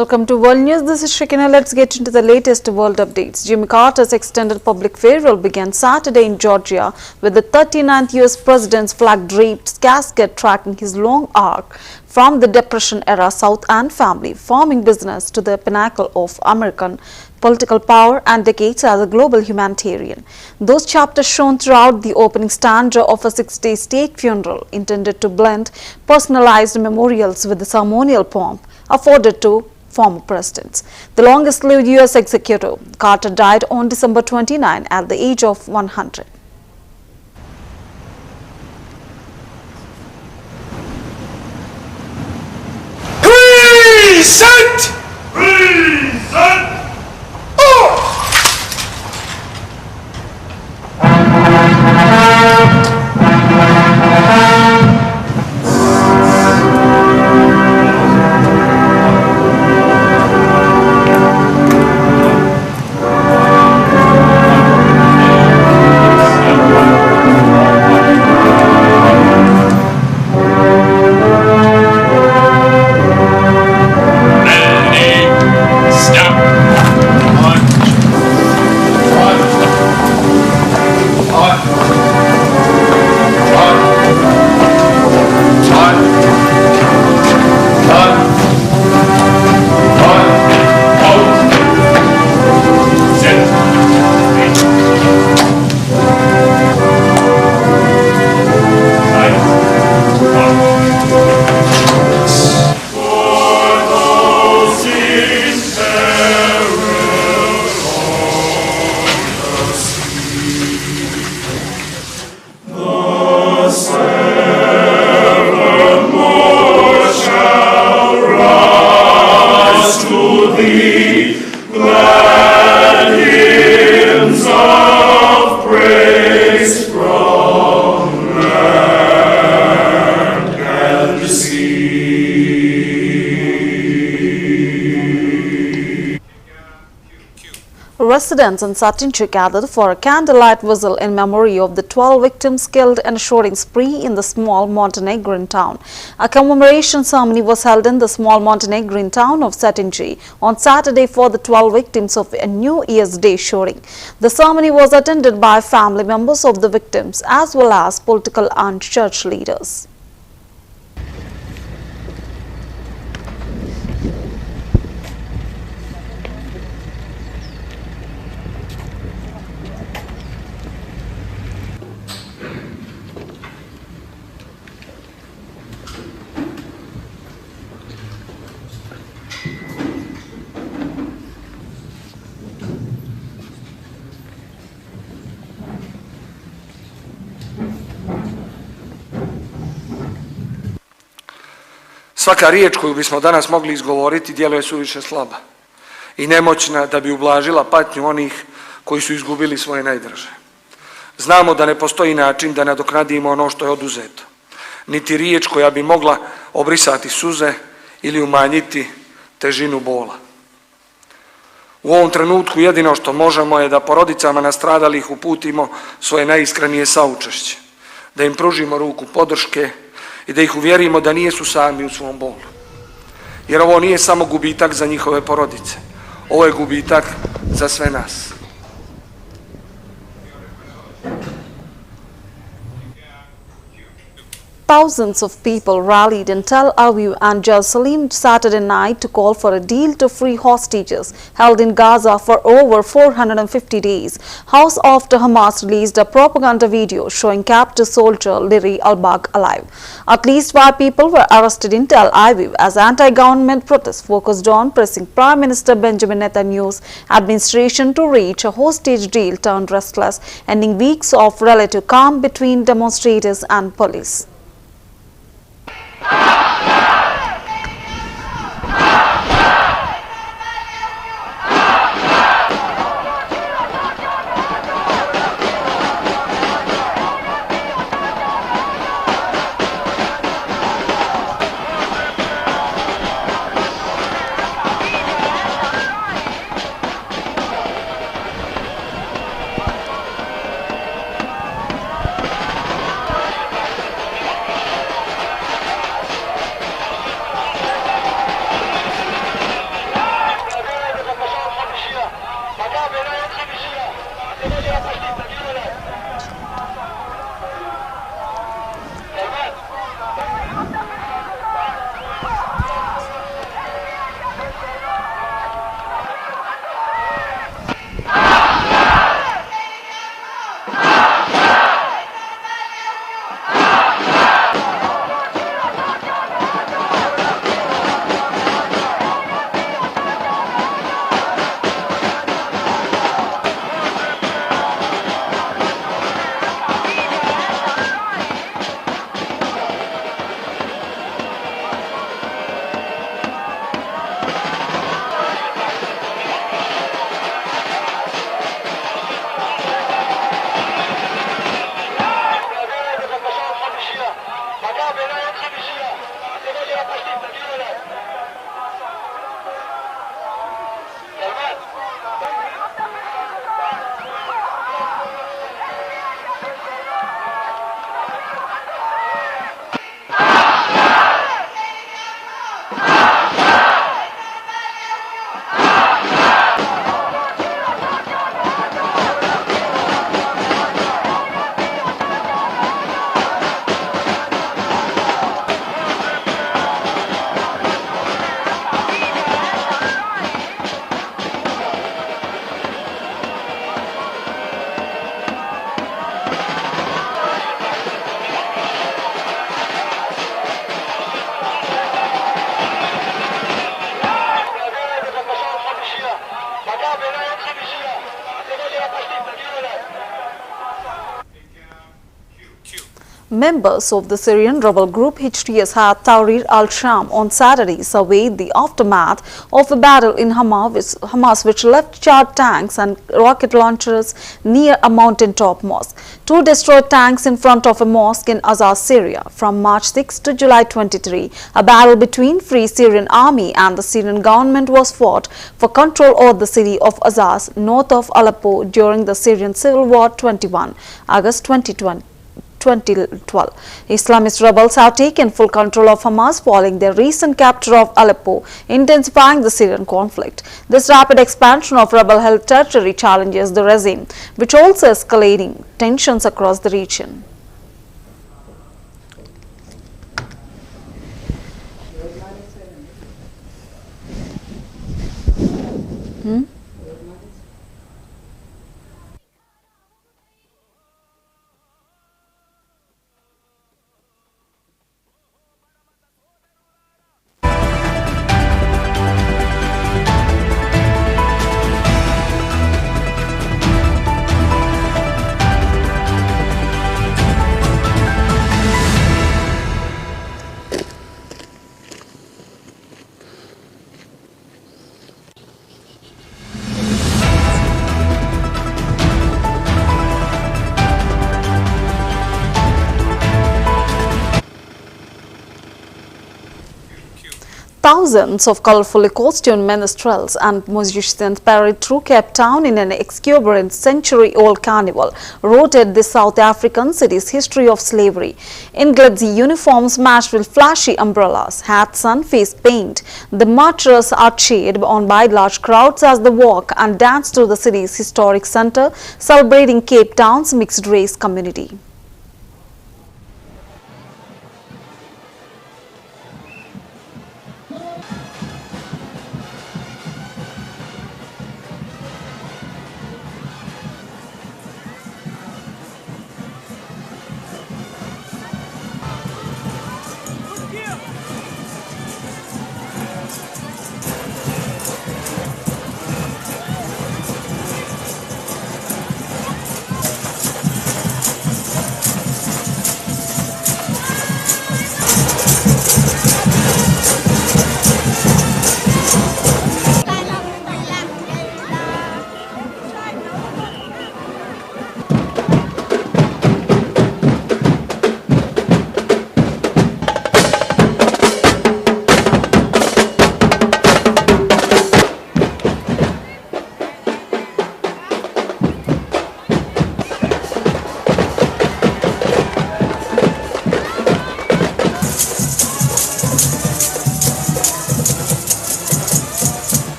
Welcome to World News. This is Shikina. Let's get into the latest world updates. Jimmy Carter's extended public farewell began Saturday in Georgia with the 39th US president's flag-draped casket tracking his long arc from the Depression-era South and family, farming business to the pinnacle of American political power and decades as a global humanitarian. Those chapters shone throughout the opening stanza of a 6-day state funeral intended to blend personalized memorials with the ceremonial pomp afforded to former presidents. The longest-lived U.S. executive, Carter died on December 29 at the age of 100. Present! Present! Residents in Satinchi gathered for a candlelight vigil in memory of the 12 victims killed in a shooting spree in the small Montenegrin town. A commemoration ceremony was held in the small Montenegrin town of Satinchi on Saturday for the 12 victims of a New Year's Day shooting. The ceremony was attended by family members of the victims as well as political and church leaders. Svaka riječ koju bismo danas mogli izgovoriti djeluje suviše slaba i nemoćna da bi ublažila patnju onih koji su izgubili svoje najdraže. Znamo da ne postoji način da nadoknadimo ono što je oduzeto, niti riječ koja bi mogla obrisati suze ili umanjiti težinu bola. U ovom trenutku jedino što možemo je da porodicama nastradalih uputimo svoje najiskrenije saučešće, da im pružimo ruku podrške i da ih uvjerimo da nisu sami u svom bolu. Jer ovo nije samo gubitak za njihove porodice, ovo je gubitak za sve nas. Thousands of people rallied in Tel Aviv and Jerusalem Saturday night to call for a deal to free hostages held in Gaza for over 450 days, hours after Hamas released a propaganda video showing captive soldier Liri al-Bag alive. At least 5 people were arrested in Tel Aviv as anti-government protests focused on pressing Prime Minister Benjamin Netanyahu's administration to reach a hostage deal turned restless, ending weeks of relative calm between demonstrators and police. Members of the Syrian rebel group HTS Tahrir al-Sham on Saturday surveyed the aftermath of a battle in Hamas which left charged tanks and rocket launchers near a mountaintop mosque. Two destroyed tanks in front of a mosque in Azaz, Syria. From March 6 to July 23, a battle between Free Syrian Army and the Syrian government was fought for control over the city of Azaz, north of Aleppo, during the Syrian Civil War 21, August 2012. Islamist rebels have taken full control of Hamas following their recent capture of Aleppo, intensifying the Syrian conflict. This rapid expansion of rebel-held territory challenges the regime, which also escalating tensions across the region. Thousands of colorfully costumed minstrels and musicians parade through Cape Town in an exuberant century-old carnival, rooted the South African city's history of slavery. In glitzy uniforms matched with flashy umbrellas, hats and face paint, the marchers are cheered on by large crowds as they walk and dance through the city's historic center, celebrating Cape Town's mixed-race community.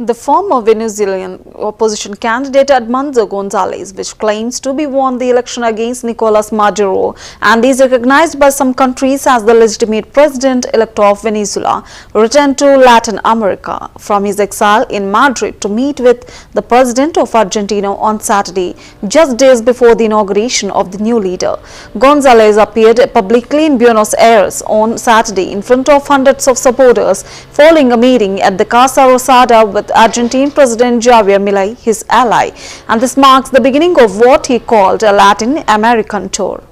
The former Venezuelan opposition candidate Edmundo Gonzalez, which claims to be won the election against Nicolas Maduro and is recognized by some countries as the legitimate president-elect of Venezuela, returned to Latin America from his exile in Madrid to meet with the president of Argentina on Saturday, just days before the inauguration of the new leader. Gonzalez appeared publicly in Buenos Aires on Saturday in front of hundreds of supporters following a meeting at the Casa Rosada with Argentine President Javier Milei, his ally, and this marks the beginning of what he called a Latin American tour.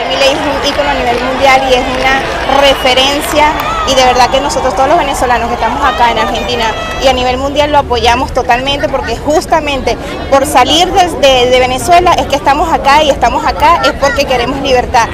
Milei es un ícono a nivel mundial y es una referencia, y de verdad que nosotros todos los venezolanos que estamos acá en Argentina y a nivel mundial lo apoyamos totalmente, porque justamente por salir de Venezuela es que estamos acá, y estamos acá es porque queremos libertad.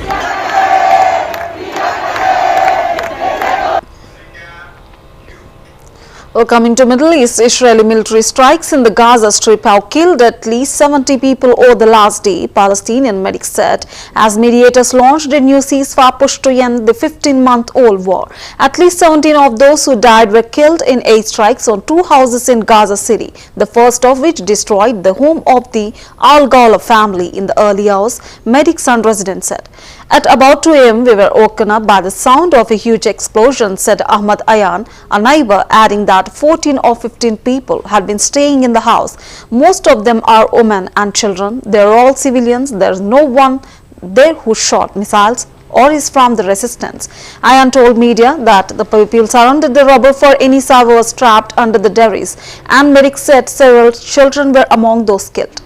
Well, coming to Middle East, Israeli military strikes in the Gaza Strip have killed at least 70 people over the last day, Palestinian medics said, as mediators launched a new ceasefire push to end the 15-month-old war. At least 17 of those who died were killed in 8 strikes on 2 houses in Gaza City, the first of which destroyed the home of the Al-Ghawla family in the early hours, medics and residents said. At about 2 a.m., we were woken up by the sound of a huge explosion, said Ahmad Ayan, a neighbor, adding that 14 or 15 people had been staying in the house. Most of them are women and children. They are all civilians. There is no one there who shot missiles or is from the resistance. Ayan told media that the people surrounded the rubble for any survivors trapped under the debris, and medics said several children were among those killed.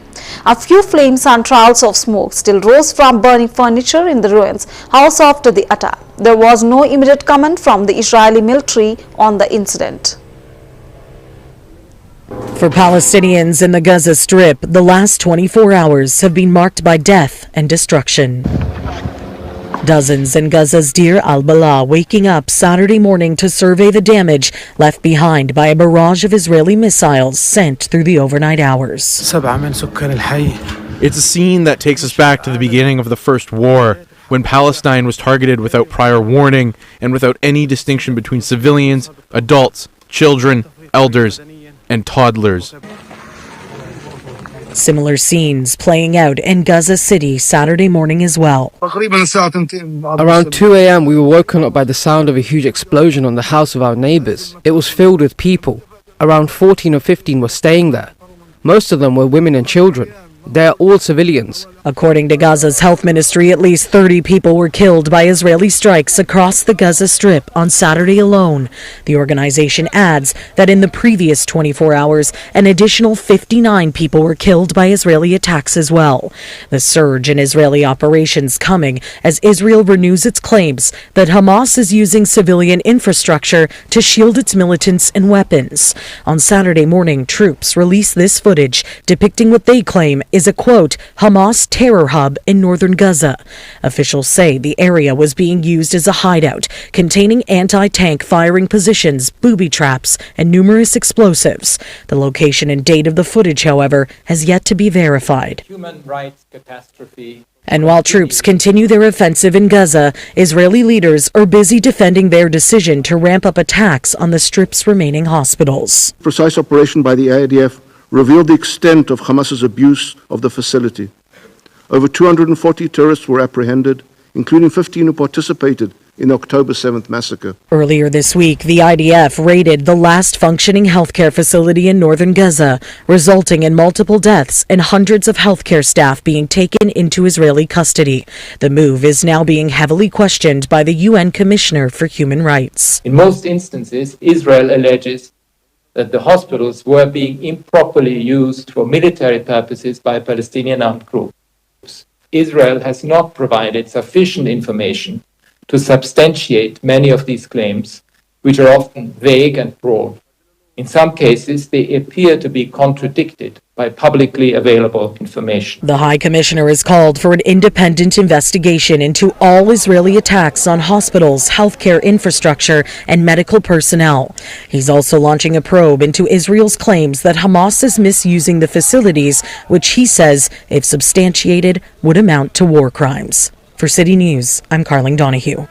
A few flames and trails of smoke still rose from burning furniture in the ruins house after the attack. There was no immediate comment from the Israeli military on the incident. For Palestinians in the Gaza Strip, the last 24 hours have been marked by death and destruction. Dozens in Gaza's Deir al-Balah waking up Saturday morning to survey the damage left behind by a barrage of Israeli missiles sent through the overnight hours. It's a scene that takes us back to the beginning of the First War, when Palestine was targeted without prior warning and without any distinction between civilians, adults, children, elders, and toddlers. Similar scenes playing out in Gaza City Saturday morning as well. Around 2 a.m. we were woken up by the sound of a huge explosion on the house of our neighbors. It was filled with people. Around 14 or 15 were staying there. Most of them were women and children. They are all civilians. According to Gaza's health ministry, at least 30 people were killed by Israeli strikes across the Gaza Strip on Saturday alone. The organization adds that in the previous 24 hours, an additional 59 people were killed by Israeli attacks as well. The surge in Israeli operations coming as Israel renews its claims that Hamas is using civilian infrastructure to shield its militants and weapons. On Saturday morning, troops released this footage depicting what they claim is a, quote, Hamas terror hub in northern Gaza. Officials say the area was being used as a hideout, containing anti-tank firing positions, booby traps, and numerous explosives. The location and date of the footage, however, has yet to be verified. Human rights catastrophe. And while troops continue their offensive in Gaza, Israeli leaders are busy defending their decision to ramp up attacks on the Strip's remaining hospitals. Precise operation by the IDF revealed the extent of Hamas's abuse of the facility. Over 240 terrorists were apprehended, including 15 who participated in the October 7th massacre. Earlier this week, the IDF raided the last functioning healthcare facility in northern Gaza, resulting in multiple deaths and hundreds of healthcare staff being taken into Israeli custody. The move is now being heavily questioned by the UN Commissioner for Human Rights. In most instances, Israel alleges that the hospitals were being improperly used for military purposes by Palestinian armed groups. Israel has not provided sufficient information to substantiate many of these claims, which are often vague and broad. In some cases, they appear to be contradicted by publicly available information. The High Commissioner has called for an independent investigation into all Israeli attacks on hospitals, healthcare infrastructure, and medical personnel. He's also launching a probe into Israel's claims that Hamas is misusing the facilities, which he says, if substantiated, would amount to war crimes. For City News, I'm Carling Donahue.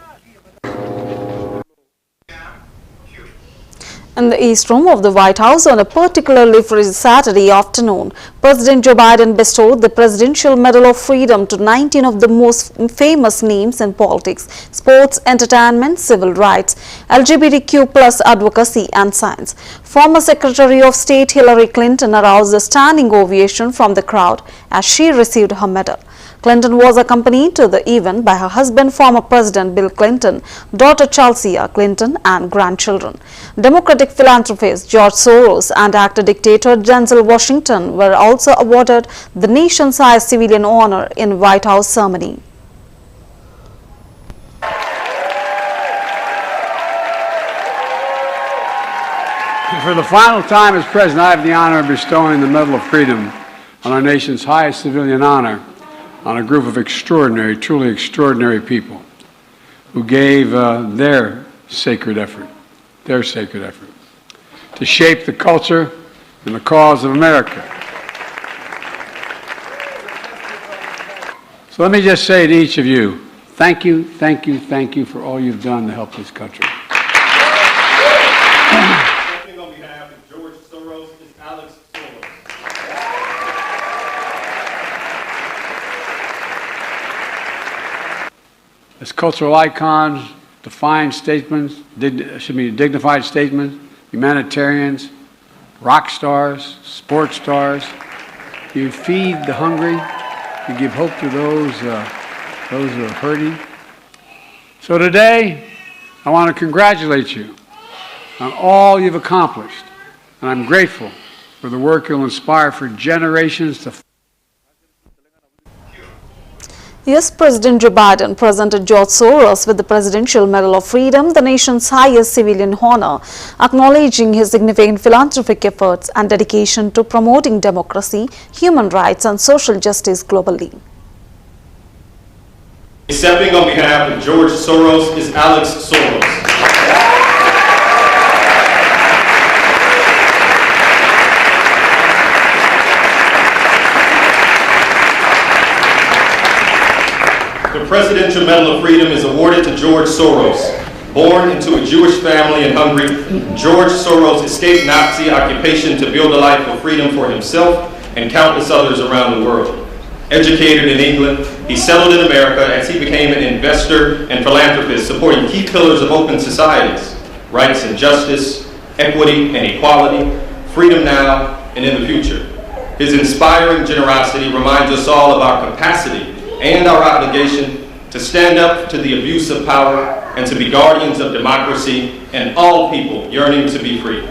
In the East Room of the White House on a particularly free Saturday afternoon, President Joe Biden bestowed the Presidential Medal of Freedom to 19 of the most famous names in politics, sports, entertainment, civil rights, LGBTQ+ advocacy and science. Former Secretary of State Hillary Clinton aroused a standing ovation from the crowd as she received her medal. Clinton was accompanied to the event by her husband, former President Bill Clinton, daughter Chelsea Clinton, and grandchildren. Democratic philanthropist George Soros and actor-dictator Denzel Washington were also awarded the nation's highest civilian honor in White House ceremony. For the final time as President, I have the honor of bestowing the Medal of Freedom on our nation's highest civilian honor on a group of extraordinary, truly extraordinary people who gave their sacred effort to shape the culture and the cause of America. So let me just say to each of you, thank you, thank you, thank you for all you've done to help this country. On behalf of George Soros is Alex Soros. As cultural icons, defined statements, dignified statements, humanitarians, rock stars, sports stars, you feed the hungry, you give hope to those who are hurting. So today, I want to congratulate you on all you've accomplished, and I'm grateful for the work you'll inspire for generations to. Yes, President Joe Biden presented George Soros with the Presidential Medal of Freedom, the nation's highest civilian honor, acknowledging his significant philanthropic efforts and dedication to promoting democracy, human rights, and social justice globally. Accepting on behalf of George Soros is Alex Soros. The Presidential Medal of Freedom is awarded to George Soros. Born into a Jewish family in Hungary, George Soros escaped Nazi occupation to build a life of freedom for himself and countless others around the world. Educated in England, he settled in America as he became an investor and philanthropist, supporting key pillars of open societies: rights and justice, equity and equality, freedom now and in the future. His inspiring generosity reminds us all of our capacity and our obligation to stand up to the abuse of power and to be guardians of democracy and all people yearning to be free.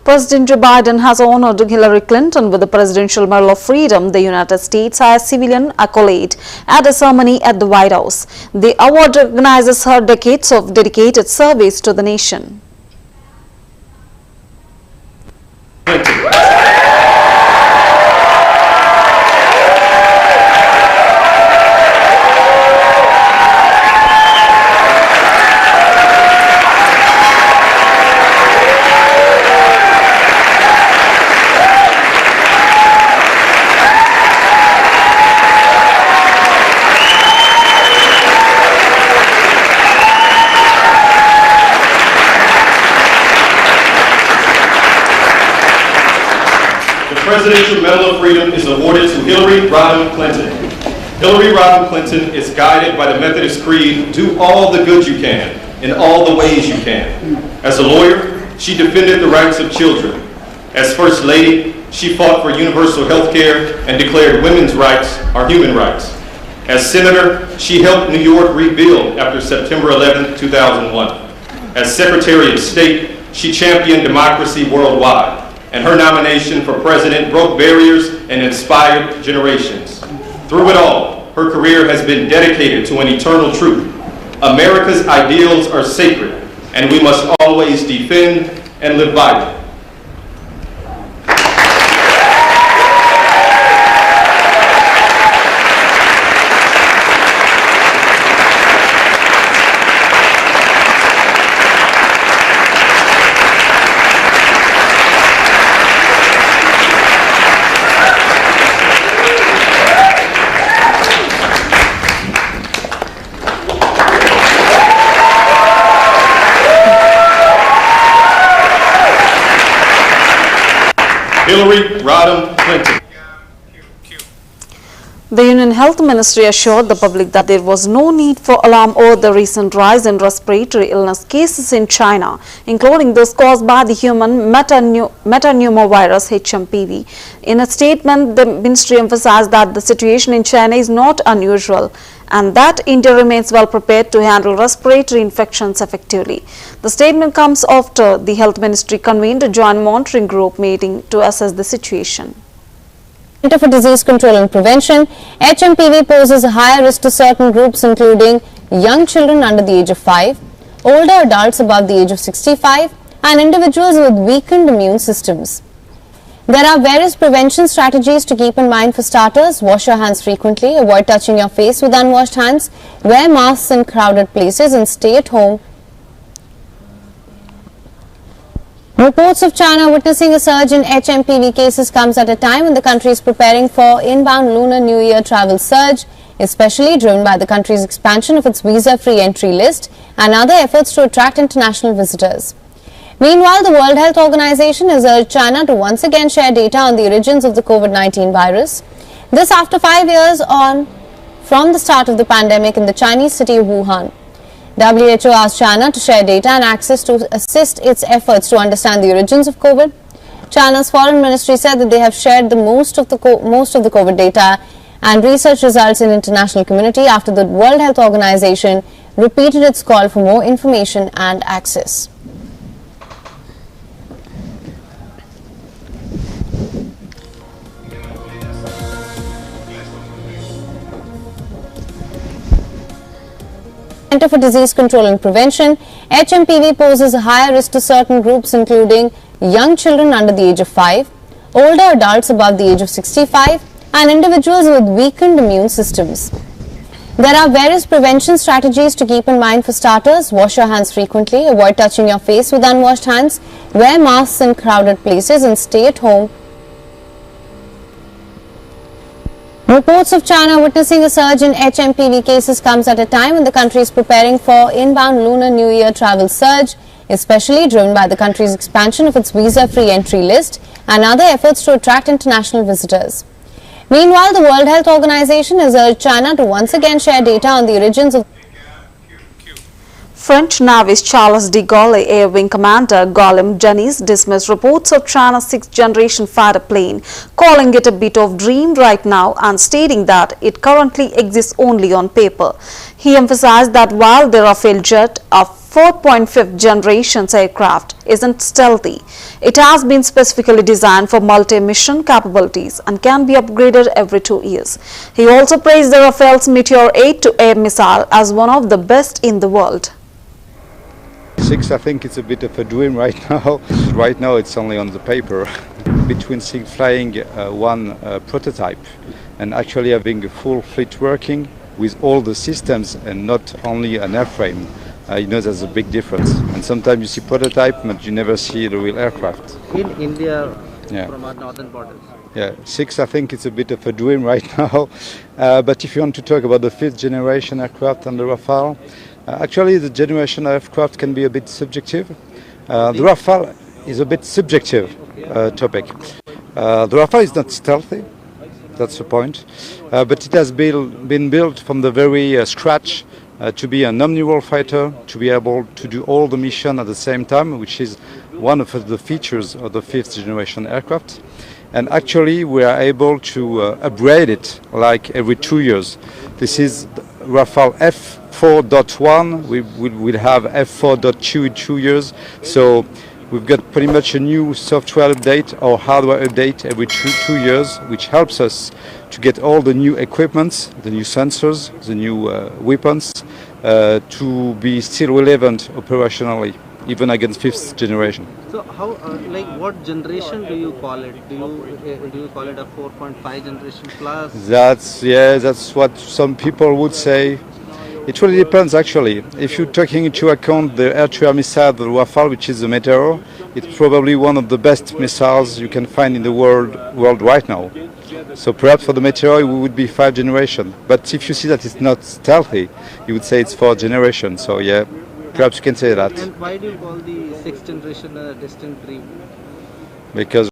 President Joe Biden has honored Hillary Clinton with the Presidential Medal of Freedom, the United States' highest civilian accolade, at a ceremony at the White House. The award recognizes her decades of dedicated service to the nation. The Presidential Medal of Freedom is awarded to Hillary Rodham Clinton. Hillary Rodham Clinton is guided by the Methodist Creed, do all the good you can, in all the ways you can. As a lawyer, she defended the rights of children, As First Lady, she fought for universal health care and declared women's rights are human rights. As Senator, she helped New York rebuild after September 11, 2001. As Secretary of State, she championed democracy worldwide, and her nomination for president broke barriers and inspired generations. Through it all, her career has been dedicated to an eternal truth. America's ideals are sacred, and we must always defend and live by them. Hillary Rodham Clinton. The Union Health Ministry assured the public that there was no need for alarm over the recent rise in respiratory illness cases in China, including those caused by the human metapneumovirus HMPV. In a statement, the ministry emphasized that the situation in China is not unusual and that India remains well prepared to handle respiratory infections effectively. The statement comes after the Health Ministry convened a joint monitoring group meeting to assess the situation. Center for Disease Control and Prevention, HMPV poses a higher risk to certain groups including young children under the age of 5, older adults above the age of 65 and individuals with weakened immune systems. There are various prevention strategies to keep in mind. For starters, wash your hands frequently, avoid touching your face with unwashed hands, wear masks in crowded places and stay at home. Reports of China witnessing a surge in HMPV cases comes at a time when the country is preparing for inbound Lunar New Year travel surge, especially driven by the country's expansion of its visa-free entry list and other efforts to attract international visitors. Meanwhile, the World Health Organization has urged China to once again share data on the origins of the COVID-19 virus. This after 5 years from the start of the pandemic in the Chinese city of Wuhan. WHO asked China to share data and access to assist its efforts to understand the origins of COVID. China's foreign ministry said that they have shared the most of the COVID data and research results in international community after the World Health Organization repeated its call for more information and access. Center for Disease Control and Prevention, HMPV poses a higher risk to certain groups including young children under the age of 5, older adults above the age of 65 and individuals with weakened immune systems. There are various prevention strategies to keep in mind. For starters, wash your hands frequently, avoid touching your face with unwashed hands, wear masks in crowded places and stay at home. Reports of China witnessing a surge in HMPV cases comes at a time when the country is preparing for inbound Lunar New Year travel surge, especially driven by the country's expansion of its visa-free entry list and other efforts to attract international visitors. Meanwhile, the World Health Organization has urged China to once again share data on the origins of French Navy's Charles de Gaulle Air Wing Commander Guillaume Denis dismissed reports of China's sixth-generation fighter plane, calling it a bit of dream right now and stating that it currently exists only on paper. He emphasized that while the Rafale jet, a 4.5th generation aircraft, isn't stealthy, it has been specifically designed for multi-mission capabilities and can be upgraded every 2 years. He also praised the Rafale's Meteor 8-to-air missile as one of the best in the world. I think it's a bit of a dream right now. Right now it's only on the paper. Between flying one prototype and actually having a full fleet working with all the systems and not only an airframe, you know there's a big difference. And sometimes you see prototype but you never see the real aircraft. In India, yeah. From our northern borders. Yeah, I think it's a bit of a dream right now. But if you want to talk about the 5th generation aircraft and the Rafale, actually the generation of aircraft can be a bit subjective. The Rafale is a bit subjective topic. The Rafale is not stealthy, that's the point, but it has been built from the very scratch to be an omni-role fighter, to be able to do all the mission at the same time, which is one of the features of the 5th generation aircraft. And actually we are able to upgrade it like every 2 years. This is Rafale F4.1, we will have F4.2 in 2 years, so we've got pretty much a new software update or hardware update every two years, which helps us to get all the new equipments, the new sensors, the new weapons, to be still relevant operationally, even against 5th generation. So how, like, what generation do you call it? Do you call it a 4.5 generation plus? That's what some people would say. It really depends, actually. If you're taking into account the air-to-air missile, the Rafale, which is the Meteor, it's probably one of the best missiles you can find in the world right now. So perhaps for the Meteor, we would be 5th generation. But if you see that it's not stealthy, you would say it's 4th generation. So yeah, perhaps you can say that. And why do you call the 6th generation a distant dream? Because